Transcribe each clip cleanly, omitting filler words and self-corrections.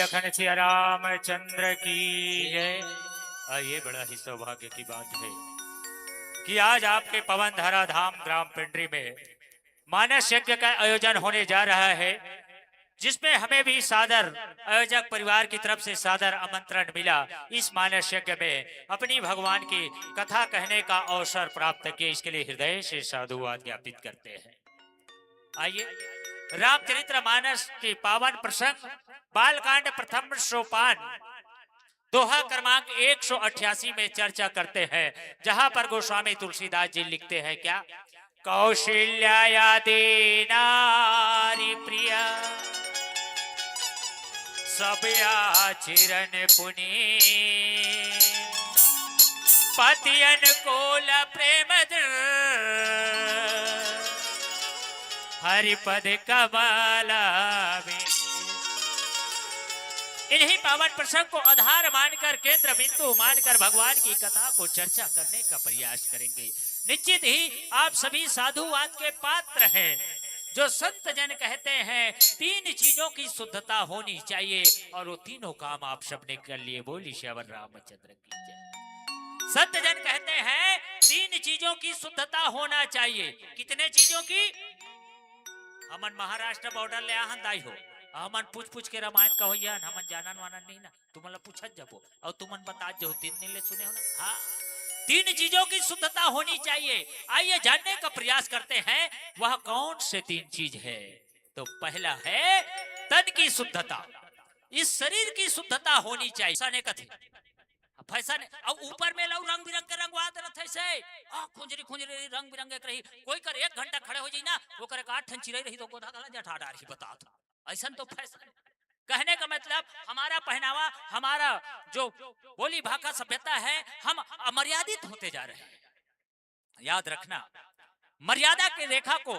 लखन सिया रामचंद्र की जय। ये बड़ा ही सौभाग्य की बात है कि आज आपके पवन धारा धाम ग्राम पिंडरी में मानस यज्ञ का आयोजन होने जा रहा है, जिसमें हमें भी सादर आयोजक परिवार की तरफ से सादर आमंत्रण मिला। इस मानस यज्ञ में अपनी भगवान की कथा कहने का अवसर प्राप्त किए, इसके लिए हृदय से साधुवाद ज्ञापित करते हैं। आइए रामचरित्र मानस की पावन प्रसंग बालकांड प्रथम सोपान दोहा क्रमांक 188 में चर्चा करते हैं, जहां पर गोस्वामी तुलसीदास जी लिखते हैं क्या, कौशल्यायादि नारी प्रिया सब आचरण पुनि पति अनुकूल प्रेम हरिपद कमला। इन्हीं पावन प्रसंग को आधार मानकर, केंद्र बिंदु मानकर भगवान की कथा को चर्चा करने का प्रयास करेंगे। निश्चित ही आप सभी साधुवाद के पात्र हैं। जो संत जन कहते हैं 3 चीजों की शुद्धता होनी चाहिए, और वो तीनों काम आप सबने कर लिए। बोली श्यावर रामचंद्र की जय। संत जन कहते हैं 3 चीजों की शुद्धता होना चाहिए। कितने चीजों की? हमन महाराष्ट्र बॉर्डर ले आहन दाई हो, हमन पूछ के रामायण कहोया, हमन जानन वानन नहीं ना, तुमन पूछत जबो और तुमन बता जो 3 दिन ले सुने हो ना। हाँ, 3 चीजों की शुद्धता होनी चाहिए। आइए जानने का प्रयास करते हैं वह कौन से 3 चीज है। तो पहला है तन की शुद्धता, इस शरीर की शुद्धता होनी चाहिए। सने कथे फैशन और ऊपर में लऊ रंग बिरंग के रंगवात रहते से खुंजरी रंग बिरंगे रही। कोई कर 1 घंटा खड़े हो जी ना, वो करे 8 ठन चिरई रही तो गोधा गला जठा डारी बता था। ऐसा तो फैशन कहने का मतलब हमारा पहनावा, हमारा जो बोली भाषा सभ्यता है, हम अमर्यादित होते जा रहे हैं। याद रखना, मर्यादा की रेखा को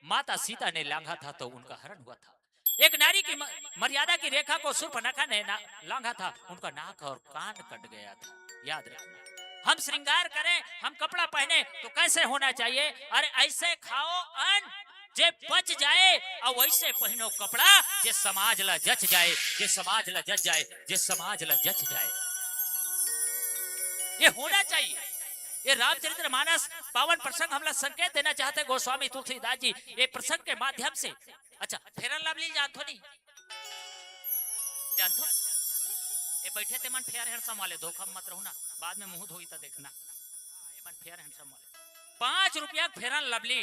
माता सीता ने लांघा था तो उनका हरण हुआ था। एक नारी की मर्यादा की रेखा को शूर्पणखा ने लांघा था, उनका नाक और कान कट गया था। याद रखना, हम श्रृंगार करें, हम कपड़ा पहने तो कैसे होना चाहिए? अरे ऐसे खाओ अन्न जे बच जाए, और वैसे पहनो कपड़ा जे समाज ला जच जाए, जे समाज ला जच जाए, जे समाज ला जच जाए। ये होना चाहिए। ये रामचरित्र मानस पावन प्रसंग हमला संकेत देना चाहते गोस्वामी तुलसीदास जी ये प्रसंग के माध्यम से। अच्छा, फेरन लवली जानतो नहीं? जानतो? ये बैठे थे मन फेयर हैंडसम वाले, धोखा मत रहू ना, बाद में मुंह धोई तो देखना। ये मन फेयर हैंडसम वाले 5 रुपया फेरन लवली,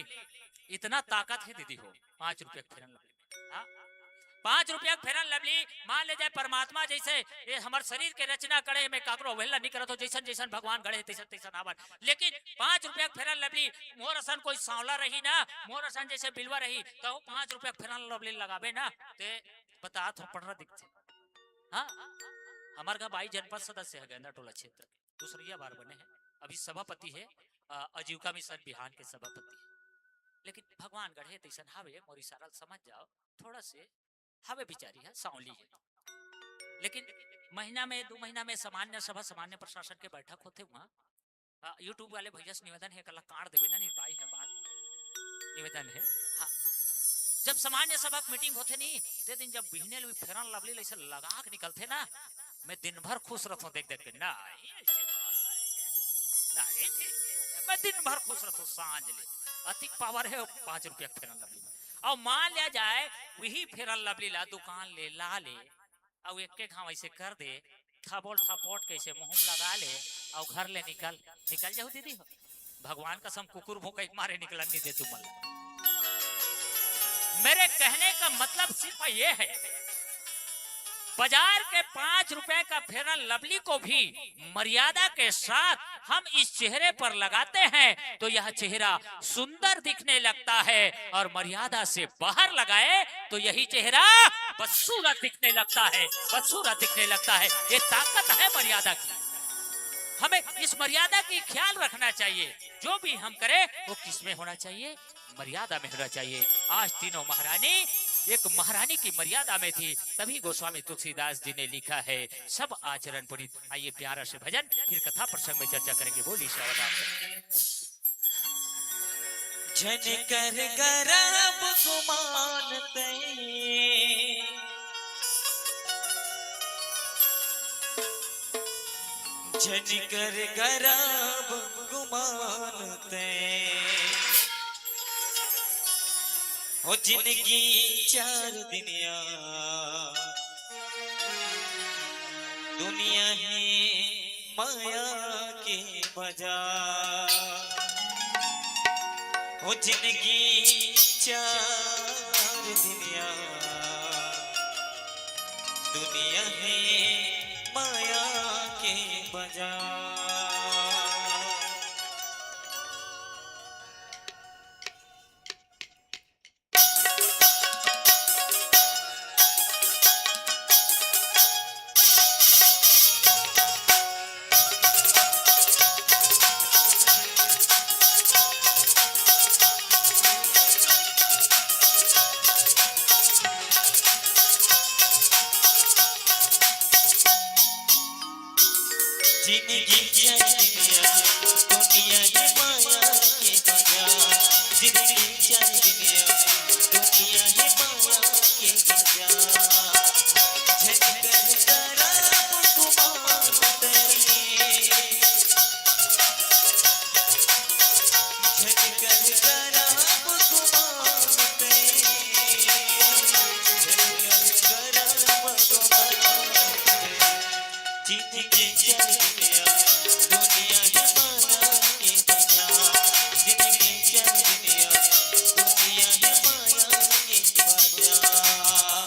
इतना ताकत है दीदी हो 5 रुपया फेरन लवली। हाँ, 5 रुपया फेरन लवली। मान ले जाए परमात्मा जैसे ये हमारे शरीर के रचना करे में काकरो अवहेलना नहीं करत हो, जैसन जैसन भगवान गढ़े तैसन तैसन आवन। लेकिन 5 रुपया फेरन लवली, मोर असन कोई सांवला रही ना, मोर असन जैसे बिलवा रही तो 5 रुपया फेरन लवली लगाबे ना ते बता तो पड़ रहा दिखते। हाँ, हमारे का 22 जनपद सदस्य है गेंदा टोला क्षेत्र के, दूसरिया बार बने हैं। अभी सभापति है आजीविका मिशन बिहान के सभापति है। लेकिन भगवान गढ़े तैसन हावे, मोरी सरल समझ जाओ, थोड़ा से हवे बिचारी है, सांवली है। लेकिन महीना में 2 महीना में सामान्य सभा सामान्य प्रशासन के बैठक होते वहाँ यूट्यूब वाले भैया से निवेदन है, कल कार्ड देवे ना, नहीं पाई है बात निवेदन है। हाँ, जब सामान्य सभा मीटिंग होते नहीं ते दिन जब बिहने लुई फेरन लवली ऐसे लगा के निकलते ना, मैं दिन भर खुश रहता हूँ देख देख के। ना मैं दिन भर खुश रहता हूँ। सांझ ले अधिक पावर है 5 रुपया फेरन लवली में। और मान लिया जाए वही फेरन लवली ला दुकान ले ला ले और एक के घाव ऐसे कर दे, थपोट थपोट कैसे मुंह लगा ले और घर ले निकल जाओ दीदी हो। भगवान कसम कुकुर भूख एक मारे निकल नहीं दे तुम। मेरे कहने का मतलब सिर्फ ये है, बाजार के 5 रुपए का फेरन लवली को भी मर्यादा के साथ हम इस चेहरे पर लगाते हैं तो यह चेहरा सुंदर दिखने लगता है, और मर्यादा से बाहर लगाए तो यही चेहरा बदसूरत दिखने लगता है, बदसूरत दिखने लगता है। ये ताकत है मर्यादा की। हमें इस मर्यादा की ख्याल रखना चाहिए। जो भी हम करें वो किसमें होना चाहिए? मर्यादा में होना चाहिए। आज तीनों महारानी एक महारानी की मर्यादा में थी, तभी गोस्वामी तुलसीदास जी ने लिखा है सब आचरण पुनीत। आइए प्यारा से भजन, फिर कथा प्रसंग में चर्चा करेंगे। बोली जन कर गर्भ गुमान झनकर गराब गुमानते हो जिंदगी चार दुनिया दुनिया है माया के बाजार हो जिंदगी चार दुनिया दुनिया है माया के बाजार जिंदगी चार दुनिया दुनिया है माया के बाजार जिंदगी चार दुनिया दुनिया है माया के बाजार झनकर गराब गुमानते झनकर गराब गुमानते झनकर गराब गुमानते जिंदगी चार दुनिया है माया के बाजार जिंदगी चार दुनिया दुनिया है माया के बाजार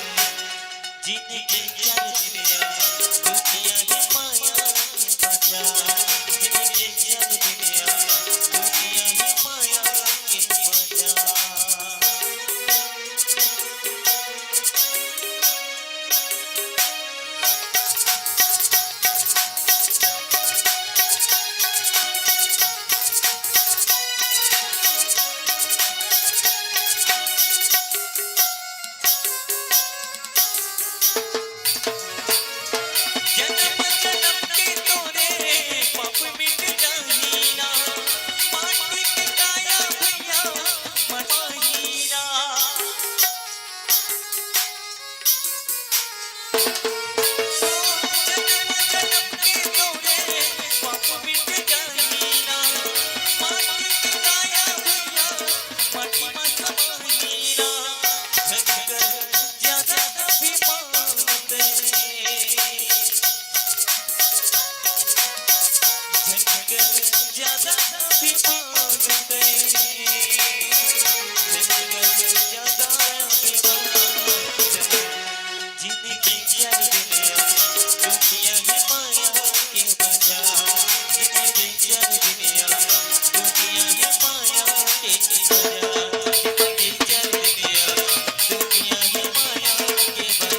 जिंदगी चार दुनिया दुनिया है माया के बाजार जिंदगी चार दुनिया दुनिया है माया के बाजार जन्म जन्म के तोरे पाप मिट जाहीना माटी के काया भैया मनाहीना जन्म जन्म के तोरे पाप मिट जाहीना माटी के काया भैया माटी में समाहीना झनकर ज्यादा अभिमानते झनकर ज्यादा अभिमान